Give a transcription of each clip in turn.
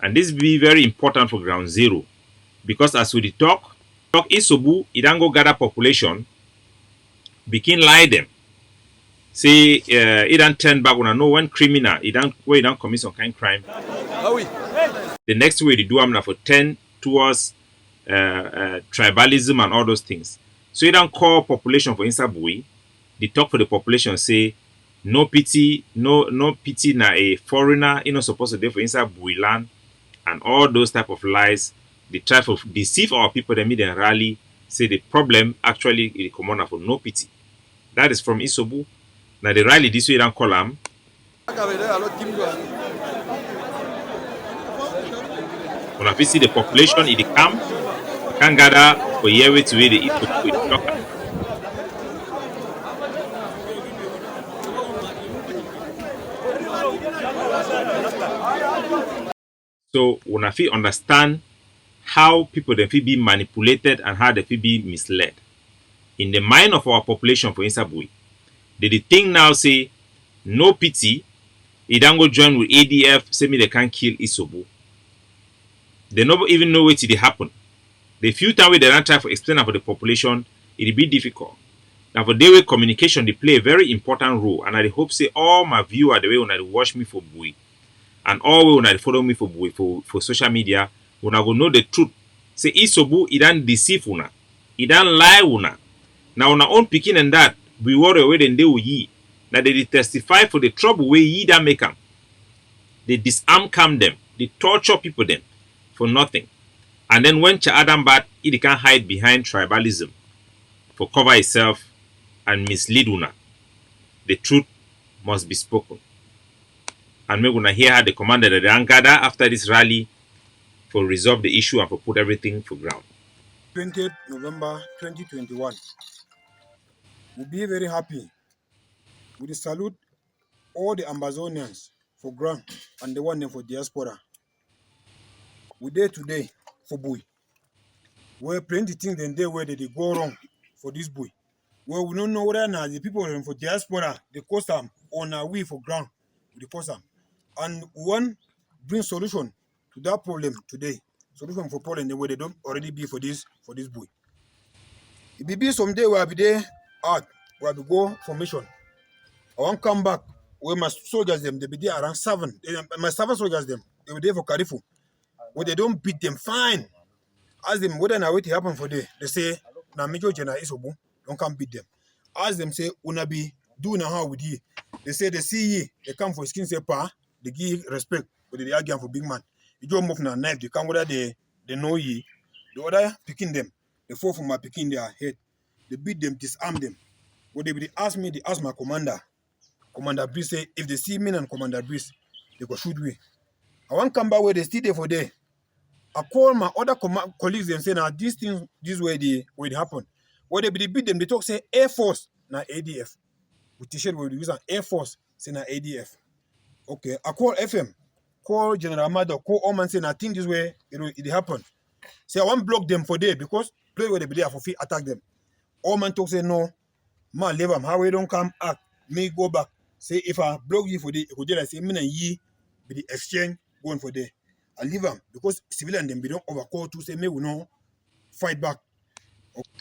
And this be very important for ground zero because as we dey talk Isobu, e don go gather population, begin lie them. Say e don turn back una know when criminal wey e don commit some kind crime. Ah oui. The next way they do am na for turn towards tribalism and all those things. So e don call population for inside Bui. They talk for the population say no pity, no pity na a foreigner, e no suppose to dey for inside Bui land and all those type of lies. They try to deceive our people, they make them rally, say the problem actually is common for no pity. That is from Isobu. Now the rally this way don't call them. When I see the population in the camp, can gather for year way to where the Isobu with the talker. So when I feel understand how people they feel be manipulated and how they feel be misled. In the mind of our population for Insabui, they think now say no pity, they don't go join with ADF, say me they can't kill Isobu. They never even know what it happen. The few times they don't try to explain for the population, it'll be difficult. Now for their way communication, they play a very important role. And I hope say all my viewers the way when they watch me for Bui and all way when they follow me for Bui for social media, when I go know the truth. Say Isobu, he don't deceive una. He don't lie una. Now on our own picking and that, we worry away then they will ye. Now they testify for the trouble where ye that make them. They disarm calm them. They torture people them for nothing. And then when Cha Adam bad, he can hide behind tribalism for cover itself and mislead una. The truth must be spoken. And we're gonna hear how the commander that they gather after this rally for resolve the issue and for put everything for ground. 20th November 2021. We'll be very happy. We salute all the Ambazonians for ground and the one for diaspora. We there today for Bui. Where plenty things then there where they go wrong for this Bui. Well, we don't know whether now the people for diaspora they cost them on our way for ground with the cost them. And one bring solution to that problem today. Solution for problem the way they don't already be for this Bui. It be someday where I be there out where we go for mission. I won't come back where my soldiers them they be there around 7. My 7 soldiers them they were there for Karifu. Where they don't beat them fine. Ask them whether now what happen for day. They say na Major General Isobu don't come beat them. Ask them say una be do na how with ye. They say they see ye they come for skin say pa they give respect but they argue for big man. You don't move na knife they come whether they know ye. The other picking them they fall from my picking their head. They beat them disarm them. What they ask me they ask my commander. Commander Breeze say if they see me and Commander Breeze, they go shoot me. I want come back where they still there for there. I call my other colleagues and say now these things this way they happen. What they beat them, they talk say Air Force na ADF. With t-shirt we use an Air Force say na ADF. Okay, I call FM, call General Amado, call Oman say I think this way it happen. Say I want block them for there because play where they be there for feet attack them. Oman talk say no, man leave them. How we don't come act, me go back. Say if I block you for the it could say me and ye be the exchange going for there. I leave them because civilian them be don't overcall to say me we no fight back.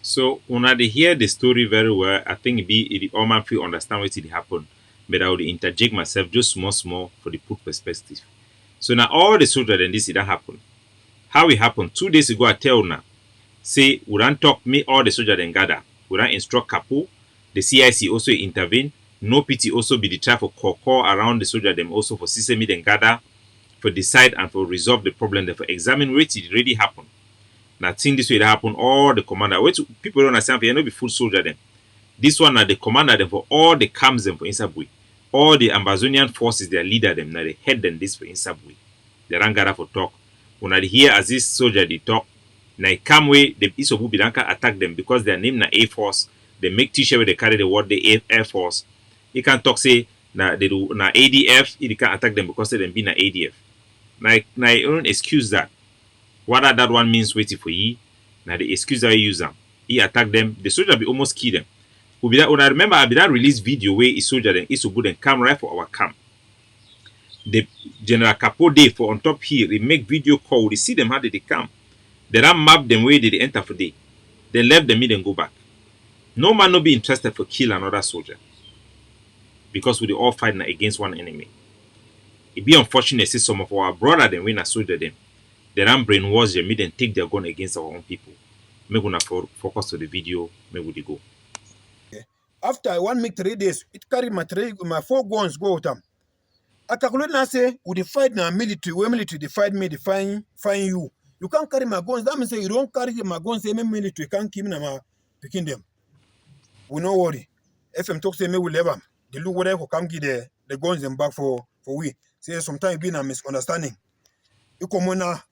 So when I hear the story very well, I think it all man feel understand what it happened. But I would interject myself just small for the put perspective. So now all the soldiers and this it happen. How it happened 2 days ago I tell now. Say we don't talk me all the soldiers then gather. We don't instruct Capo. The CIC also intervene. No pity also be the try for call around the soldier them also for system then gather for decide and for resolve the problem there for examine what it really happened. Now think this way that happen all the commander. Wait people don't understand you know be full soldier them. This one are the commander them for all the camps them for Insabui. All the Ambazonian forces their leader them now they head them this for Insabui. They don't gather for talk. When I hear as this soldier they talk, now come way the Isobu Bidanka attack them because their name na Air Force. They make t-shirt where they carry the word the Air Force. You can talk say na they do na ADF, you can attack them because they be na ADF. Now you don't excuse that. What that one means waiting for ye. Now the excuse that you use them. He attack them, the soldier be almost kill them. When I remember I be that release video where a soldier then Isobu then come right for our camp. the General Capo Day for on top here, they make video call, they see them how did they come. They don't map them where did they enter for day. They left them, then go back. No man no be interested for kill another soldier. Because we all fighting against one enemy. It be unfortunate to see some of our brother them when a soldier them. They don't brainwash them, make them take their gun against our own people. Make gonna focus to the video, make we go. After 1 week, 3 days, it carry my 4 guns go with them. I calculate now say, we fight now military, we military, they fight me, they find you. You can't carry my guns. That means say you don't carry my guns, say me military can't keep them picking them. We no worry. FM talk say me will leave them. They look whatever come give the guns them back for we. Say sometimes been a misunderstanding. You come on now,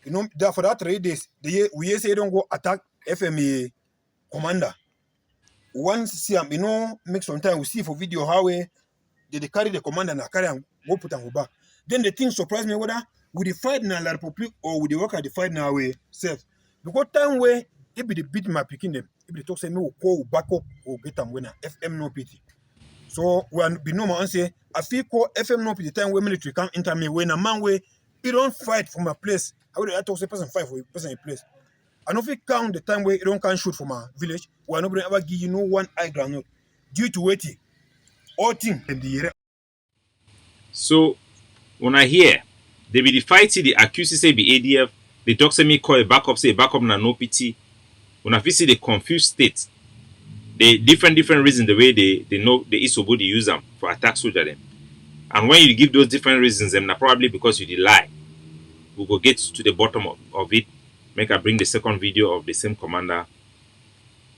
you know, that for that 3 days, we say don't go attack FMA commander. Once see him, you know, make some time we see for video how they carry the commander and carry and go put and go back. Then the thing surprised me whether we the fight now La Republic or we the work at the fight now way self. Because time where if they beat my picking them, if they talk say me will call back up or get them winner. FM no pity. So when be no man say I feel call FM no pity time where military can't enter me when a man way he don't fight for my place. How would I talk say person fight for a person in place? I don't feel count the time where you don't can shoot for my village. Where nobody ever give you no one eye granite due to waiting. All thing in the year. So when I hear they be the fight, the accuse say be ADF, they talk say me call a backup, say a backup na no pity. When I see the confused state, the different reasons the way they know the Isobo they use them for attack soldier them. And when you give those different reasons, them na probably because you did lie. We go get to the bottom of it. Make I bring the second video of the same commander.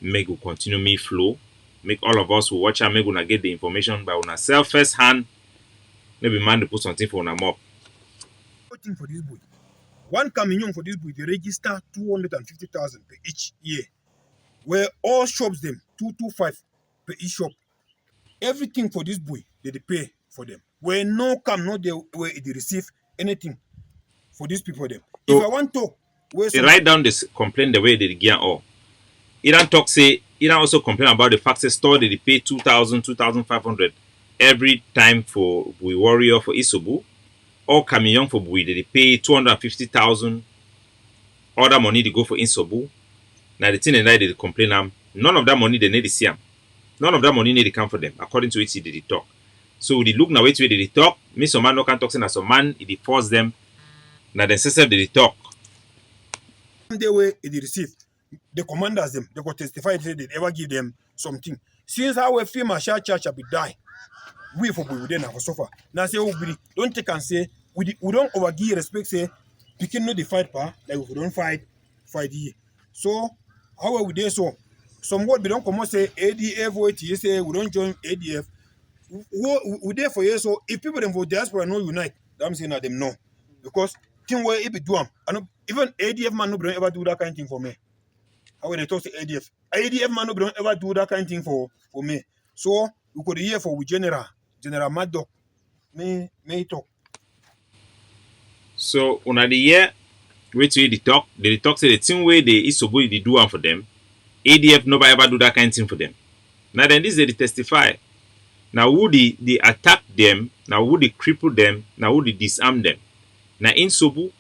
Make we continue me flow. Make all of us who watch and make we get the information by una self first hand. Maybe man to put something for una up. Thing for this boy. One communion for this boy, they register 250,000 per each year. Where all shops them 225 per each shop. Everything for this boy, they pay for them. Where no come, no they where they receive anything for these people them. So if I want to they write down this complaint the way they gear all. Iran talk say Iran also complain about the fact that store they pay 2,000, 2,500 every time for Bui Warrior for Isobu. Or Camion for Bui they pay 250,000. Other money they go for Isobu. Now the thing that they complain none of that money they need to see them. None of that money need to come for them according to it they talk. So they look now wait they talk. Me some man no can talk say some man it force them. Now the system they talk. The way they receive the commanders them they go testify say they ever give them something. Since our film a share church be die, we for we then have suffer. Now say we don't take and say we don't overgive respect say picking no the fight pa like if we don't fight here. So how we there so some word we don't come say ADF what you say we don't join ADF. We there for years so if people them for diaspora no unite, I'm saying that them no. Because thing where it be do and even ADF man no don't ever do that kind of thing for me. How when they talk to ADF man no don't ever do that kind of thing for me. So we could hear for we General Mad Dog may talk. So on the year wait till they talk say the thing where they Isobo they do one for them. ADF nobody ever do that kind of thing for them. Now then this they testify. Now who they attack them, now who they cripple them, now who they disarm them. Now in Sobu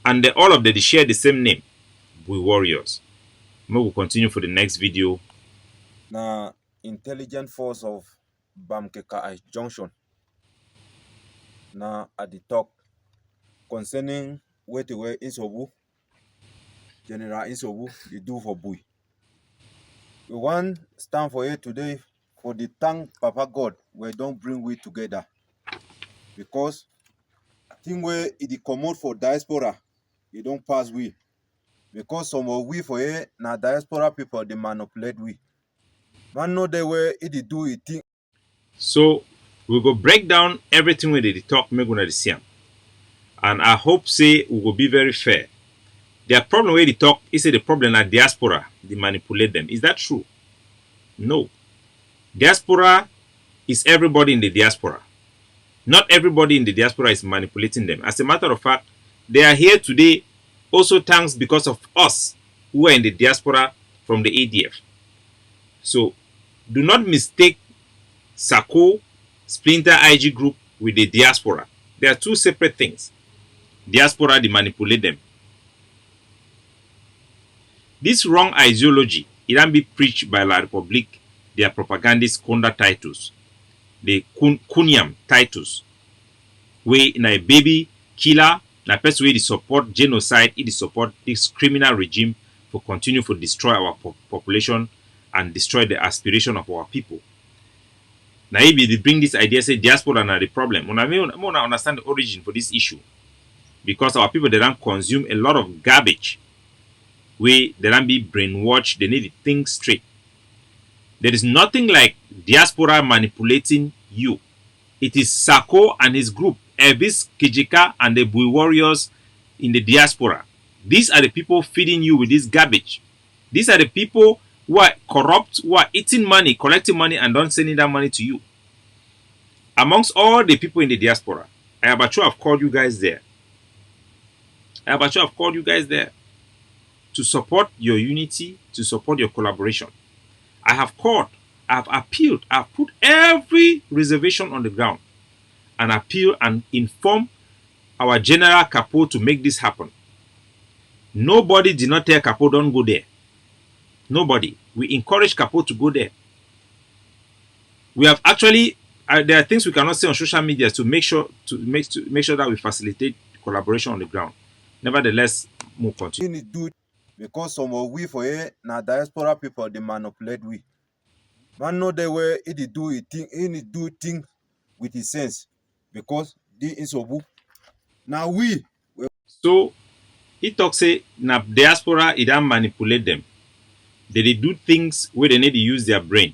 and all of them they share the same name, Bui Warriors. We will continue for the next video. Now intelligent force of Bamkeka Junction. Now at the talk concerning where to where Insobu, General Insobu, they do for Bui. We want stand for it today for the thank Papa God where don't bring we together. Because I think where it commode for diaspora, it don't pass we. Because some of we for here now diaspora people they manipulate we. Man know the way it do it thing. So we go break down everything where they talk make una see am. And I hope say we will be very fair. Their problem where they talk is the problem at diaspora, they manipulate them. Is that true? No. Diaspora is everybody in the diaspora. Not everybody in the diaspora is manipulating them. As a matter of fact, they are here today also thanks because of us who are in the diaspora from the ADF. So do not mistake Sako Splinter IG group with the diaspora. They are two separate things. Diaspora, they manipulate them. This wrong ideology, it can be preached by La Republique, their propagandist Kunda titles, the Kunyam titles, where in a baby killer, na person wey dey support genocide, it dey support this criminal regime for continue to destroy our population and destroy the aspiration of our people. Now, if they bring this idea, say diaspora na the problem. Una understand the origin for this issue, because our people they don't consume a lot of garbage, where they don't be brainwashed. They need to think straight. There is nothing like diaspora manipulating you. It is Sako and his group, Evis, Kijika, and the Bui warriors in the diaspora. These are the people feeding you with this garbage. These are the people who are corrupt, who are eating money, collecting money, and don't sending that money to you. Amongst all the people in the diaspora, I have called you guys there. I have called you guys there to support your unity, to support your collaboration. I have called, I have appealed, I have put every reservation on the ground and appeal and inform our General Capo to make this happen. Nobody did not tell Capo don't go there. Nobody. We encourage Capo to go there. We have actually there are things we cannot say on social media to make sure that we facilitate collaboration on the ground. Nevertheless, we'll continue. Because some of we for here na diaspora people they manipulate we. Man know the way he do thing with his sense because they is obu. Now we so he talks say na diaspora it don't manipulate them. They do things where they need to use their brain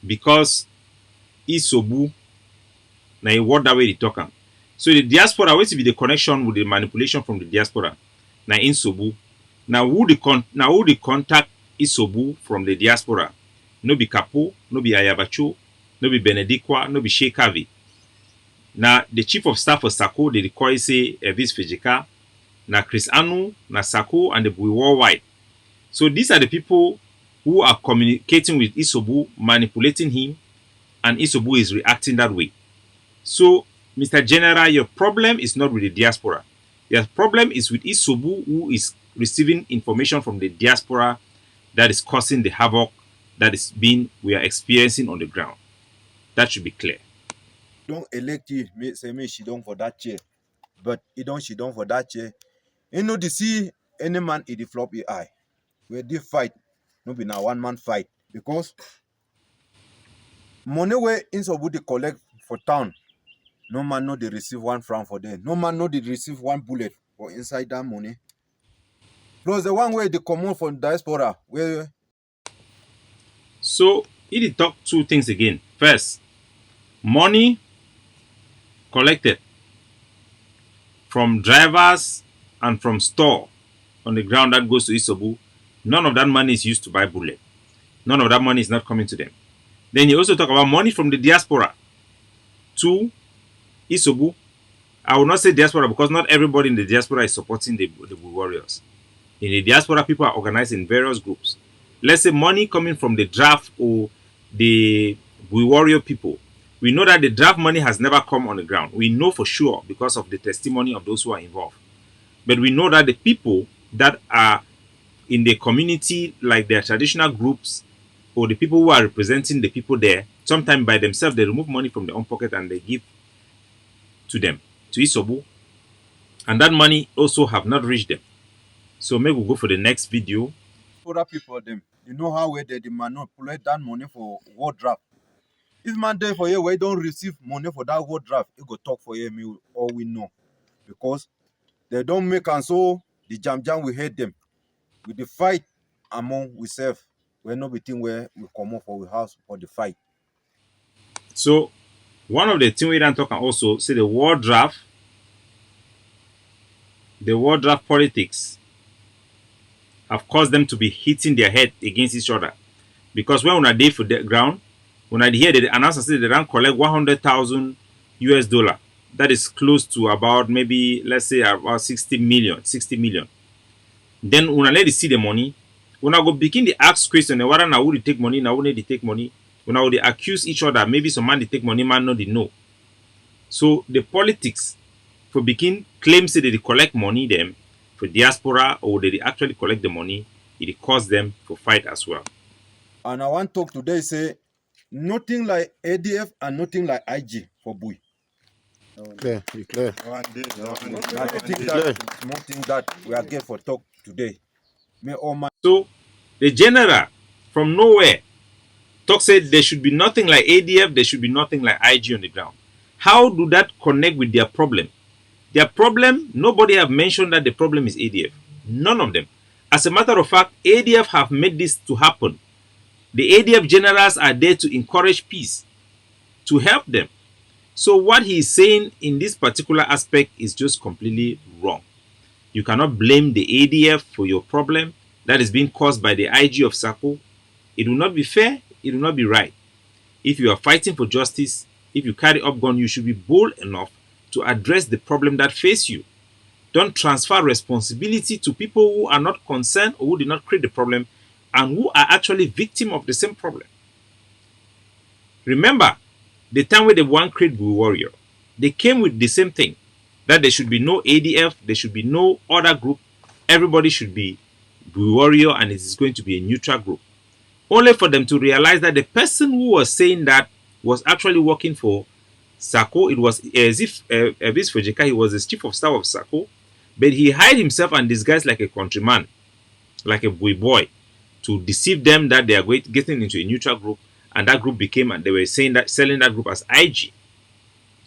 because isobu na a word that way they talk am. So the diaspora, what be the connection with the manipulation from the diaspora? Na insobu. Now who the contact isobu from the diaspora? No be Capo, no be Ayabacho, no be Benedictwa, no be Shekavi. Now the chief of staff for Sako, they call say Evis Fejika, na Chris Anu, na Sako, and the Bui worldwide. So these are the people who are communicating with Isobu, manipulating him, and Isobu is reacting that way. So, Mr. General, your problem is not with the diaspora. Your problem is with Isobu, who is receiving information from the diaspora that is causing the havoc that we are experiencing on the ground. That should be clear. Don't elect you, say me she don't for that chair. But she don't for that chair. You know to see any man in the flop eye. Where they fight, no be now one man fight. Because money where Insobu they collect for town. No man know they receive 1 franc for them. No man know they receive 1 bullet for inside that money. Plus the one way they come on from diaspora. Where so he talk 2 things again. First, money collected from drivers and from store on the ground that goes to Isobu. None of that money is used to buy bullet. None of that money is not coming to them. Then you also talk about money from the diaspora to Isobu. I will not say diaspora because not everybody in the diaspora is supporting the warriors. In the diaspora, people are organized in various groups. Let's say money coming from the draft or the warrior people. We know that the draft money has never come on the ground. We know for sure because of the testimony of those who are involved. But we know that the people that are in the community, like their traditional groups, or the people who are representing the people there, sometimes by themselves, they remove money from their own pocket and they give to them, to Isobu. And that money also have not reached them. So maybe we'll go for the next video. other people them, you know how where they manipulate that money for war draft. If man there for you where don't receive money for that war draft, it go talk for you, all we know. Because they don't make and so the jam we hate them. With the fight among we serve, we're not between where we come up for we house for the fight. So one of the things we don't talk also say the war draft politics have caused them to be hitting their head against each other. Because when una dey for the ground, when I hear the announcer say they don't collect $100,000 US. That is close to about maybe let's say about 60 million. Then when I let you see the money, when I go begin the ask question, whether now would take money, now would they take money, when I would accuse each other, maybe some man they take money, man no they know. So the politics for begin claims that they collect money them for diaspora or they actually collect the money, it costs them for fight as well. And I want to talk today say nothing like ADF and nothing like IG for Bui. Clear, you clear. Nothing that we are getting for talk today. May all my So the general from nowhere talk said there should be nothing like ADF, there should be nothing like IG on the ground. How do that connect with their problem? Their problem, nobody have mentioned that the problem is ADF. None of them. As a matter of fact, ADF have made this to happen. The ADF generals are there to encourage peace, to help them. So what he is saying in this particular aspect is just completely wrong. You cannot blame the ADF for your problem that is being caused by the IG of Sako. It will not be fair. It will not be right. If you are fighting for justice, if you carry up gun, you should be bold enough to address the problem that face you. Don't transfer responsibility to people who are not concerned or who did not create the problem and who are actually victim of the same problem. Remember, the time where they want create Blue Warrior, they came with the same thing. That there should be no ADF, there should be no other group. Everybody should be Blue Warrior and it is going to be a neutral group. Only for them to realize that the person who was saying that was actually working for Sako. It was as if Elvis Fojeka, he was the chief of staff of Sako, but he hid himself and disguised like a countryman, like a boy, to deceive them that they are getting into a neutral group, and that group became, and they were saying that selling that group as IG.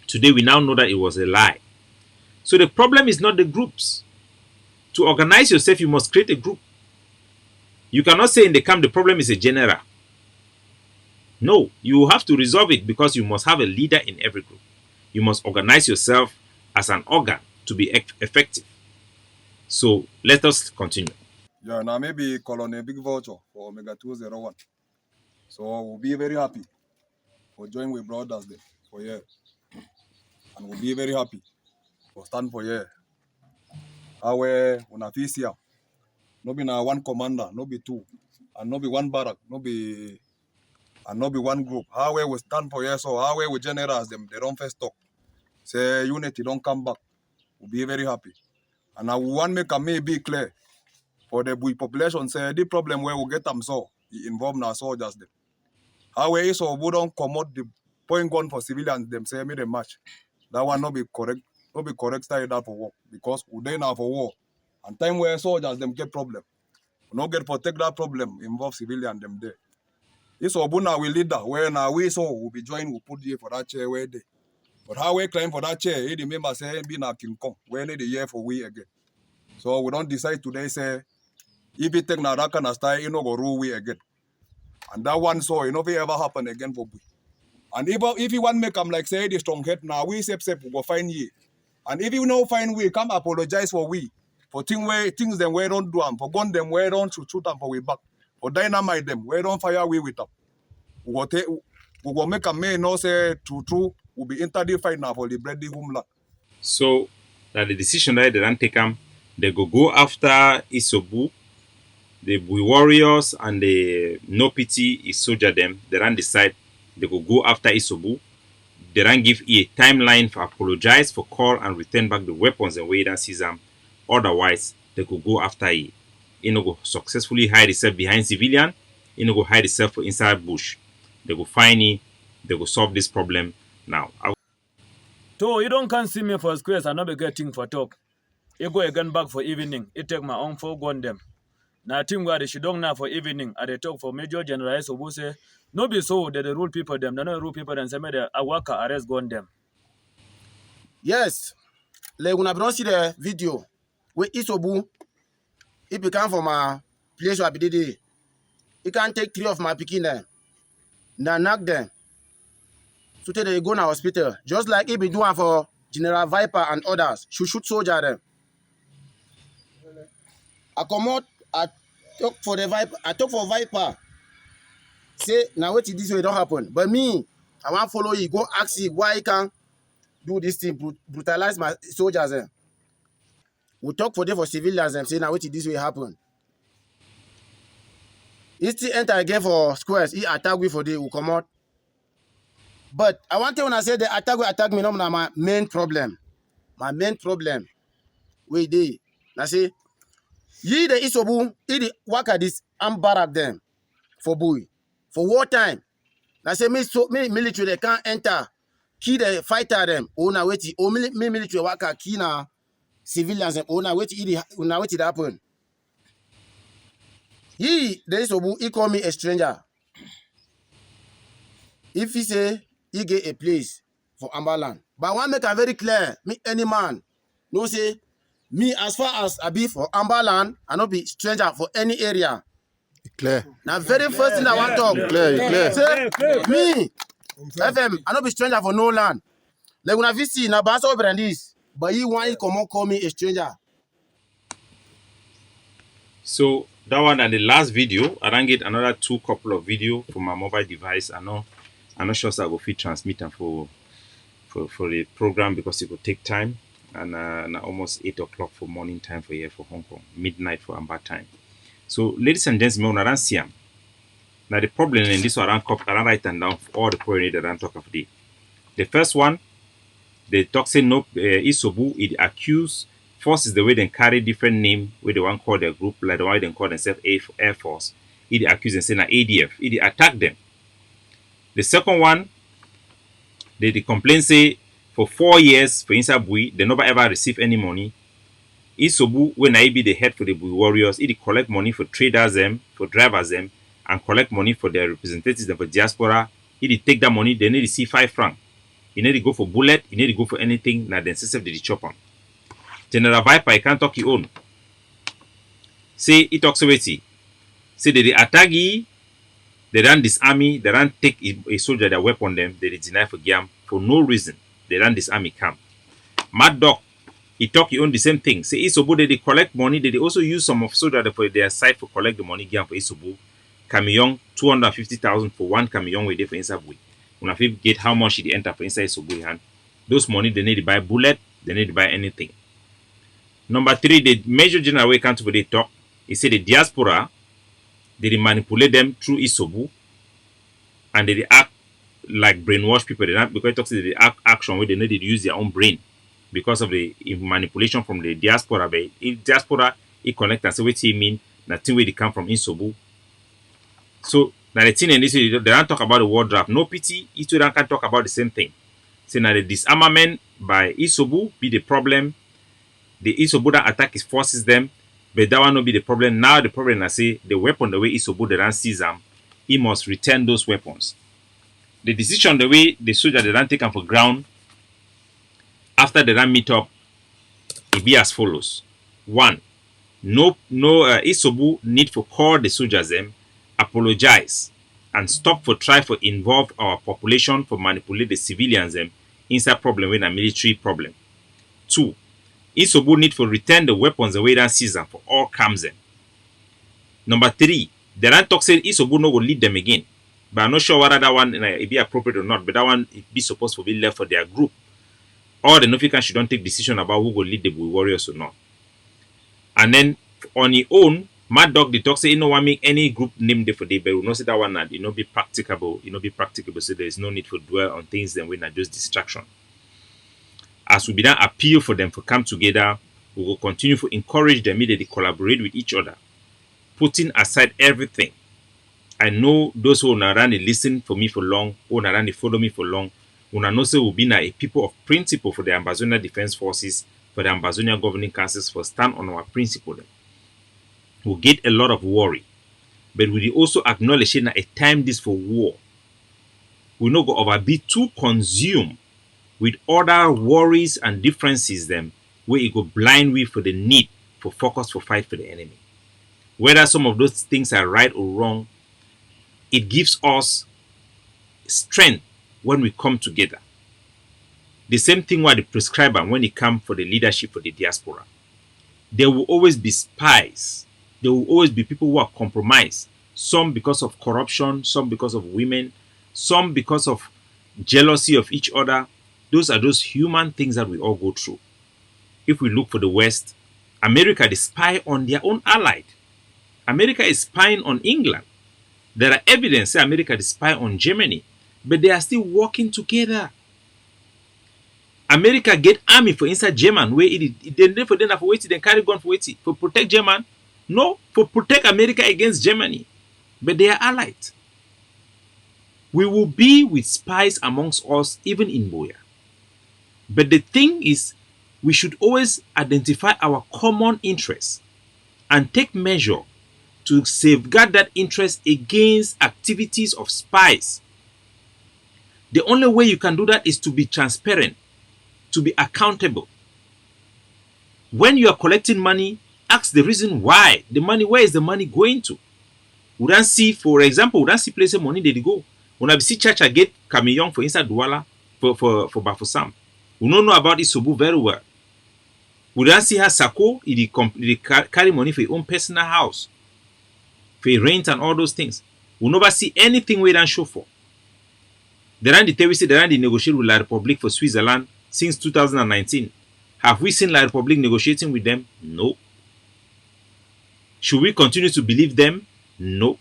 Today we now know that it was a lie. So the problem is not the groups. To organize yourself, you must create a group. You cannot say in the camp the problem is a general. No, you have to resolve it because you must have a leader in every group. You must organize yourself as an organ to be effective. So let us continue. Yeah, now maybe Colonel Big Voucher for Omega 201. So we'll be very happy for joining with brothers there for here. And we'll be very happy for stand for here. Our unafisia. No be na one commander, no be two, and no be one barrack, no be one group. How we stand for here, so how we generals them, they don't first talk. Say unity don't come back. We'll be very happy. And I want make a may be clear for the Bui population. Say the problem where we get them so involved now soldiers them. How we so we don't come out the point gun for civilians them say me the match. That one not be correct style that for war because we dey now for war. And time where soldiers them get problem. We not get protect that problem involve civilian them there. This Obuna we leader where now we so will be joined, we put here for that chair where they. But how we climb for that chair, he remember say be na King Kong, where the year for we again. So we don't decide today say if we take na that kind of style, you know go rule we again. And that one so you know if it ever happen again for we. And if you want make them like say the strong head now we sep we go find ye. And if you know find we come apologize for we. For things them we don't do them, for gun them we don't shoot them for we back. For dynamite them, we don't fire we with them. We go make a man know say true, we'll be enter the fight now for liberate the homeland. So that the decision that they don't take them, they go after Isobu, the Bui warriors and the no pity is soldier them. They don't decide they go after Isobu. They don't give a timeline for apologize, for call and return back the weapons and way that sees them. Otherwise, they could go after it. You know, go successfully hide itself behind civilian. You know, go hide itself for inside bush. They go find it. They go solve this problem now. So you don't can see me for squares and not be getting for talk. You go again back for evening. You take my own for gun them. Now team where they should don't now for evening. I they talk for Major General so who say no be so that they rule people them. They don't rule people and say me the worker arrest gun them. Yes. Like when I don't see the video with Isobu, it become from my place where I be there. He can take 3 of my picking them. Now knock them. So they go to hospital. Just like he be doing for General Viper and others. Shoot soldier them. I come out, I talk for the Viper. I talk for Viper. Say, now what this way don't happen. But me, I want to follow you. Go ask you why he can do this thing, brutalize my soldiers. We talk for them for civilians and say, now what this way happen. He still enter again for squares. He attack we for they will come out. But I want to when I say the attack will attack me, no, na my main problem. My main problem. We dey. I say, ye the Isobu, the work at this barak them for boy. For wartime. I say me military they can't enter. Key the fighter them. Oh na wait. Oh me military worker key na civilians them. Oh na wait. Una wait it happen. He the Isobu he call me a stranger. If he say he get a place for Ambaland. But I want make it very clear. Me any man. No say me as far as I be for Ambaland, I not be stranger for any area. Clear. Now very first thing I want to talk. Clear. Say me FM, I not be stranger for no land. Like when I visit na Baso Brandis, but he want come on call me a stranger. So that one and the last video, I don't get another couple of video from my mobile device. I'm not sure so I will fit transmit them for the program because it will take time and almost 8 o'clock for morning time for here for Hong Kong, midnight for Amba time. So ladies and gentlemen, I don't see them. Now the problem in this one, I don't write them down for all the points that I don't talk of the. The first one, the toxin no Isobu, it accused force is the way they carry different name where they want call their group, like the way they call themselves Air Force. It accuse and say na ADF. It attack them. The second one, they complain say for 4 years for inside Bui, they never ever receive any money. Isobu, when I be the head for the Bui warriors, it collect money for traders them, for drivers them, and collect money for their representatives and for diaspora. It take that money, they need to see 5 francs. You need to go for bullet, you need to go for anything, now then CSF the chop on. General Viper, he can't talk his own. Say it talks away. Say they attack ye, they don't disarm, they don't take a soldier their weapon them, they deny for game for no reason. They don't disarm camp. Mad Dog, he talk his own the same thing. Say Isobu they collect money, they also use some of soldier for their side for collect the money game for Isobu. Camion 250,000 for one camion we there for inside Bui. When I get how much it enter for inside Isobu hand, those money they need to buy bullet, they need to buy anything. Number 3, the Major General way can't they talk. He said the diaspora, they manipulate them through Isobu and they act like brainwash people. They not because it talks they act action where they need to use their own brain because of the manipulation from the diaspora. But if diaspora it connect and say what he mean, nothing where they come from Isobu. So now the thing and this they don't talk about the war draft. No pity, it don't can talk about the same thing. So now the disarmament by Isobu be the problem. The Isobu that attack his forces them, but that one will be the problem. Now the problem I say the weapon the way Isobu they don't seize them, he must return those weapons. The decision the way the soldier they don't take them for ground after they don't meet up, it be as follows. 1. No Isobu need to call the soldiers them, apologize, and stop for try for involve our population for manipulate the civilians them inside problem with a military problem. 2. Isobu need to return the weapons the way that season for all camps them. Number 3, they don't talk say Isobu no will lead them again. But I'm not sure whether that one it be appropriate or not. But that one it be supposed to be left for their group. Or the Nofican should don't take decision about who will lead the Bui warriors or not. And then on his own, Mad Dog the talk say you know want make any group name there for the but we not say that one that be practicable, so there is no need for dwell on things then when not just distraction. As we be done appeal for them to come together, we will continue to encourage them to collaborate with each other, putting aside everything. I know those who are around listen for me for long, who are around follow me for long, who know say will be now a people of principle for the Ambazonia Defense Forces, for the Ambazonia Governing Councils for stand on our principle. We'll get a lot of worry, but we also acknowledge that a time this for war. We no go over be too consumed with other worries and differences them where it go blind we for the need for focus for fight for the enemy. Whether some of those things are right or wrong, it gives us strength when we come together. The same thing what the prescriber when it comes for the leadership for the diaspora. There will always be spies. There will always be people who are compromised. Some because of corruption, some because of women, some because of jealousy of each other. Those are those human things that we all go through. If we look for the West, America is spy on their own allied. America is spying on England. There are evidence that America is spy on Germany. but they are still working together. America get army for inside German where it dey for them for waiting, they carry gun for waiting for protect German. No, for protect America against Germany. But they are allied. We will be with spies amongst us even in Boya. But the thing is, we should always identify our common interests and take measure to safeguard that interest against activities of spies. The only way you can do that is to be transparent, to be accountable. When you are collecting money, ask the reason why. The money, where is the money going to? We don't see, for example, we don't see place money they go. When I see church, I get Kamiyong for inside Douala for Bafusam. We don't know about Isobu very well. We don't see her Sako, he carry money for his own personal house, for rent and all those things. We never see anything we don't show for. They ran the TVC, they ran the negotiate with La Republique for Switzerland since 2019. Have we seen La Republique negotiating with them? No. Should we continue to believe them? No.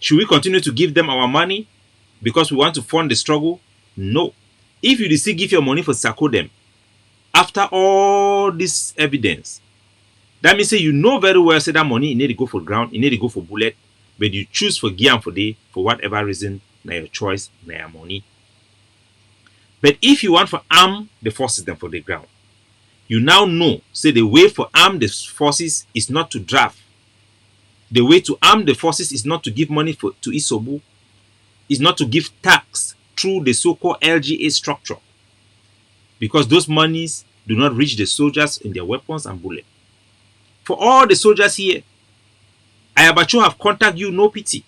Should we continue to give them our money because we want to fund the struggle? No. If you still give your money for Sako them, after all this evidence, that means say you know very well say that money you need to go for ground, you need to go for bullet, but you choose for gear and for day for whatever reason, na your choice, na your money. But if you want to arm the forces then for the ground, you now know, say the way for arm the forces is not to draft. The way to arm the forces is not to give money to Isobu, is not to give tax through the so-called LGA structure. Because those monies do not reach the soldiers in their weapons and bullets. For all the soldiers here, Ayabacho have contacted you, no pity.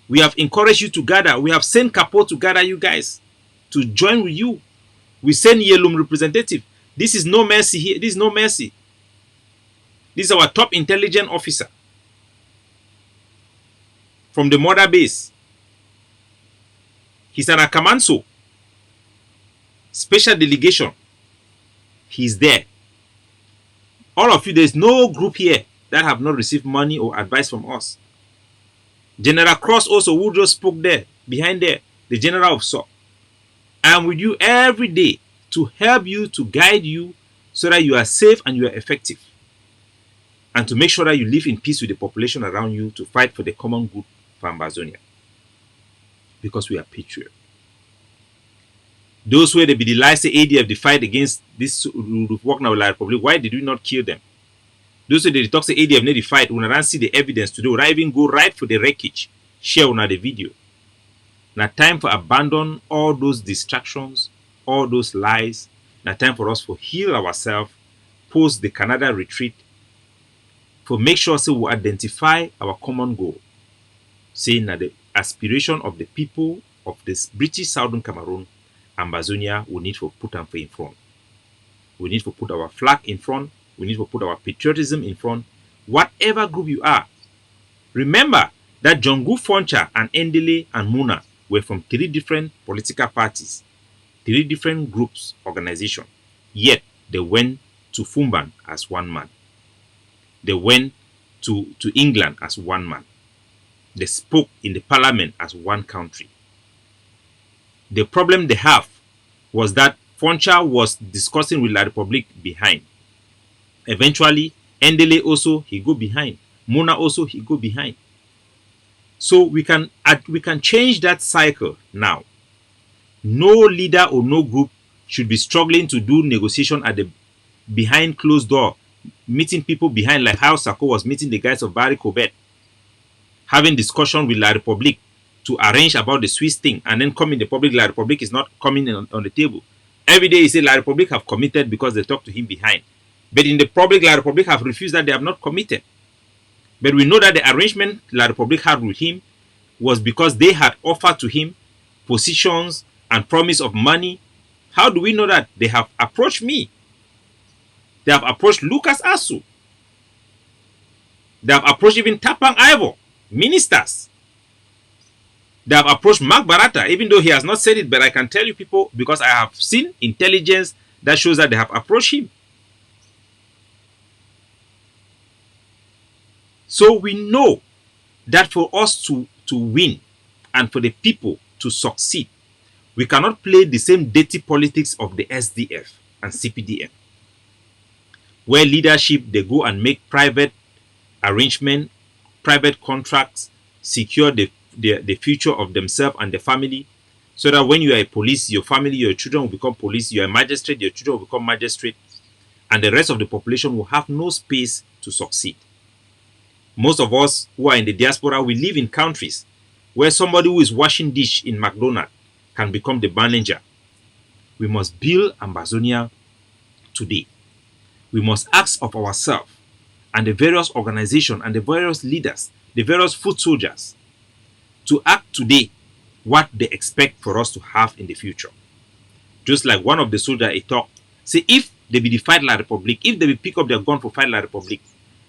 We have encouraged you to gather. We have sent Capo to gather you guys to join with you. We send Yelum representative. This is no mercy here. This is no mercy. This is our top intelligence officer from the mother base. He's an Akamanso. Special delegation. He's there. All of you, there's no group here that have not received money or advice from us. General Cross also, who just spoke there, behind there, the general of SOC. I am with you every day to help you, to guide you, so that you are safe and you are effective. And to make sure that you live in peace with the population around you to fight for the common good for Ambazonia. Because we are patriots. Those who they be the lies say ADF, the fight against this work now with La Republic, why did we not kill them? Those who they talk say ADF need the fight, when I don't see the evidence today, would I even go right for the wreckage? Share on the video. Now time for abandon all those distractions, all those lies. Now time for us to heal ourselves, post the Canada retreat, for make sure say we identify our common goal. Saying that the aspiration of the people of this British Southern Cameroon, Ambazonia, we need to put them in front. We need to put our flag in front. We need to put our patriotism in front. Whatever group you are. Remember that Jongu Foncha and Endele and Muna were from 3 different political parties, 3 different groups, organizations. Yet they went to Fumban as one man. They went to England as one man. They spoke in the parliament as one country. The problem they have was that Foncha was discussing with La Republique behind. Eventually, Endele also, he go behind. Mona also, he go behind. So we can change that cycle now. No leader or no group should be struggling to do negotiation at the behind closed door, meeting people behind, like how Sako was meeting the guys of Barry Cobet, having discussion with La Republique to arrange about the Swiss thing, and then come in the public. La Republique is not coming on the table. Every day he say La Republique have committed because they talk to him behind. But in the public, La Republique have refused that they have not committed. But we know that the arrangement La Republique had with him was because they had offered to him positions and promise of money. How do we know that? They have approached me. They have approached Lucas Asu. They have approached even Tapang Ivor, ministers. They have approached Mark Barata, even though he has not said it, but I can tell you people, because I have seen intelligence that shows that they have approached him. So we know that for us to win and for the people to succeed, we cannot play the same dirty politics of the SDF and CPDM, where leadership they go and make private arrangement, private contracts, secure the future of themselves and the family, so that when you are a police, your family, your children will become police, you are a magistrate, your children will become magistrate, and the rest of the population will have no space to succeed. Most of us who are in the diaspora, we live in countries where somebody who is washing dish in McDonald's can become the manager. We must build Ambazonia today. We must ask of ourselves and the various organizations and the various leaders, the various foot soldiers, to act today what they expect for us to have in the future. Just like one of the soldiers he talked, say if they be the fight La Republic, if they be pick up their gun for fight La Republic,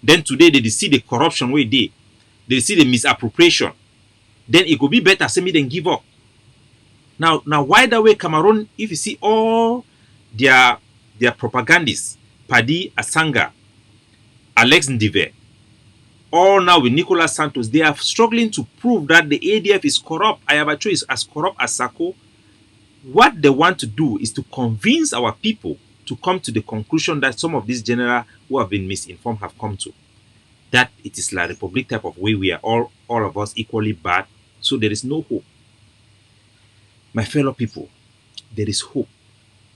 then today they see the corruption where they see the misappropriation, then it could be better say me than give up. Now why that way Cameroon, if you see all their propagandists, Paddy Asanga, Alex Ndive, all now with Nicolas Santos, they are struggling to prove that the ADF is corrupt. Ayabacho is as corrupt as Sako. What they want to do is to convince our people to come to the conclusion that some of these generals who have been misinformed have come to. That it is La Republic type of way we are all of us equally bad. So there is no hope. My fellow people, there is hope.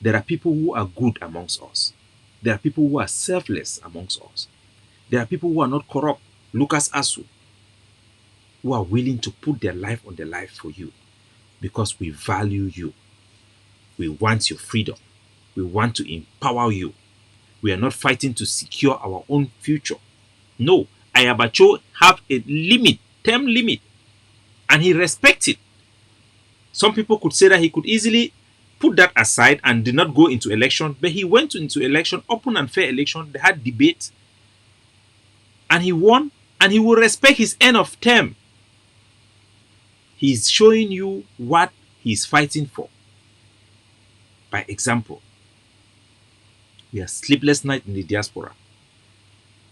There are people who are good amongst us. There are people who are selfless amongst us. There are people who are not corrupt. Lucas Asu, who are willing to put their life on the life for you because we value you. We want your freedom. We want to empower you. We are not fighting to secure our own future. No, Ayabacho have a limit, term limit, and he respects it. Some people could say that he could easily put that aside and did not go into election, but he went into election, open and fair election. They had debate, and he won, and he will respect his end of term. He is showing you what he is fighting for. By example, we are sleepless night in the diaspora.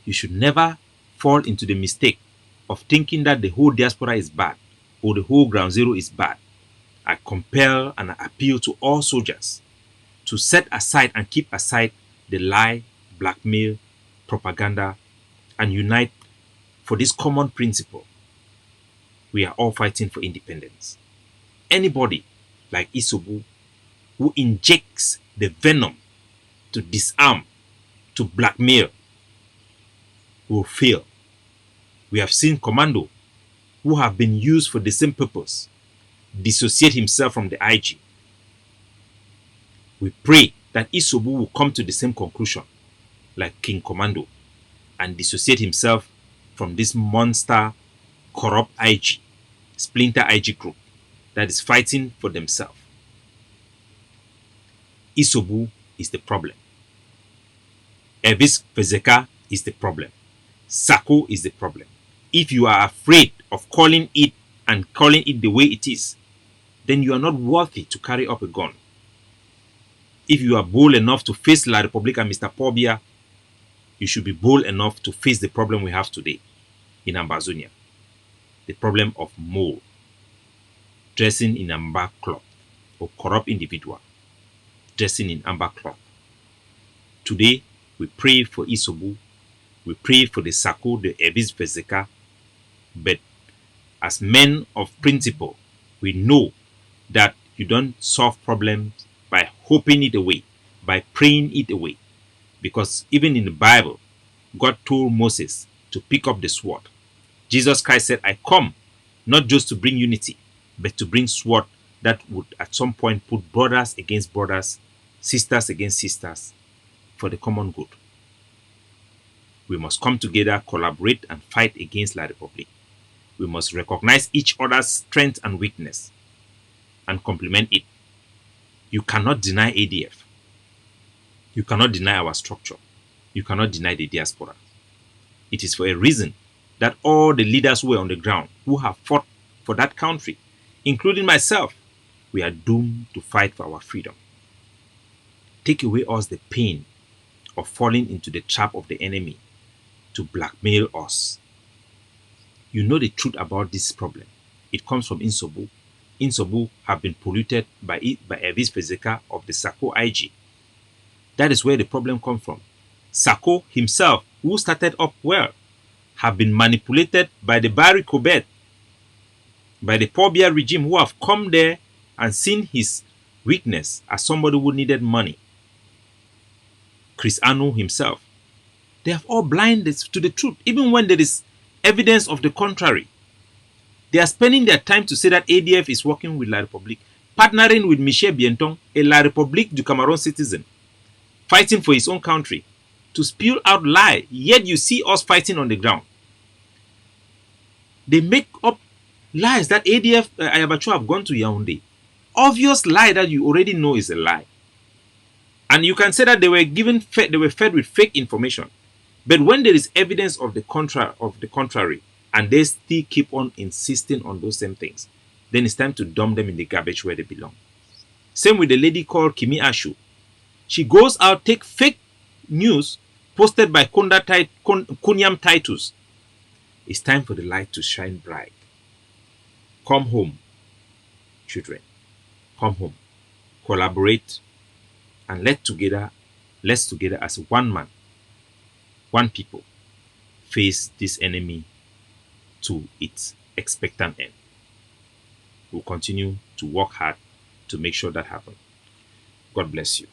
You should never fall into the mistake of thinking that the whole diaspora is bad or the whole ground zero is bad. I compel and I appeal to all soldiers to set aside and keep aside the lie, blackmail, propaganda, and unite for this common principle. We are all fighting for independence. Anybody like Isobu who injects the venom to disarm, to blackmail, will fail. We have seen commando who have been used for the same purpose dissociate himself from the IG. We pray that Isobu will come to the same conclusion like King Commando and dissociate himself from this monster, corrupt IG, splinter IG group that is fighting for themselves. Isobu is the problem. Elvis Fezeka is the problem. Sako is the problem. If you are afraid of calling it and calling it the way it is, then you are not worthy to carry up a gun. If you are bold enough to face La Republica and Mr. Pobia, you should be bold enough to face the problem we have today in Ambazonia. The problem of mole, dressing in amber cloth, or corrupt individual, dressing in amber cloth. Today, we pray for Isobu, we pray for the Sako, the Elvis Fezeka, but as men of principle, we know that you don't solve problems by hoping it away, by praying it away. Because even in the Bible, God told Moses to pick up the sword. Jesus Christ said, I come not just to bring unity, but to bring sword that would at some point put brothers against brothers, sisters against sisters, for the common good. We must come together, collaborate, and fight against La Republic. We must recognize each other's strength and weakness and complement it. You cannot deny ADF. You cannot deny our structure. You cannot deny the diaspora. It is for a reason that all the leaders who were on the ground, who have fought for that country, including myself, we are doomed to fight for our freedom. Take away us the pain of falling into the trap of the enemy to blackmail us. You know the truth about this problem. It comes from Insobu. Insobu have been polluted by Elvis Pezeka of the Sako IG. That is where the problem comes from. Sako himself, who started up well, have been manipulated by the Barry Kobet, by the Pobia regime, who have come there and seen his weakness as somebody who needed money. Chris Anu himself. They have all blinded to the truth, even when there is evidence of the contrary. They are spending their time to say that ADF is working with La République, partnering with Michel Bientong, a La République du Cameroon citizen, fighting for his own country, to spew out lie, yet you see us fighting on the ground. They make up lies that ADF Ayabacho have gone to Yaoundé. Obvious lie that you already know is a lie. And you can say that they were fed with fake information. But when there is evidence of the contrary, and they still keep on insisting on those same things, then it's time to dump them in the garbage where they belong. Same with the lady called Kimi Ashu. She goes out, take fake news posted by Kunyam Titus. It's time for the light to shine bright. Come home, children. Come home. Collaborate and let's together as one man, one people, face this enemy to its expectant end. We'll continue to work hard to make sure that happens. God bless you.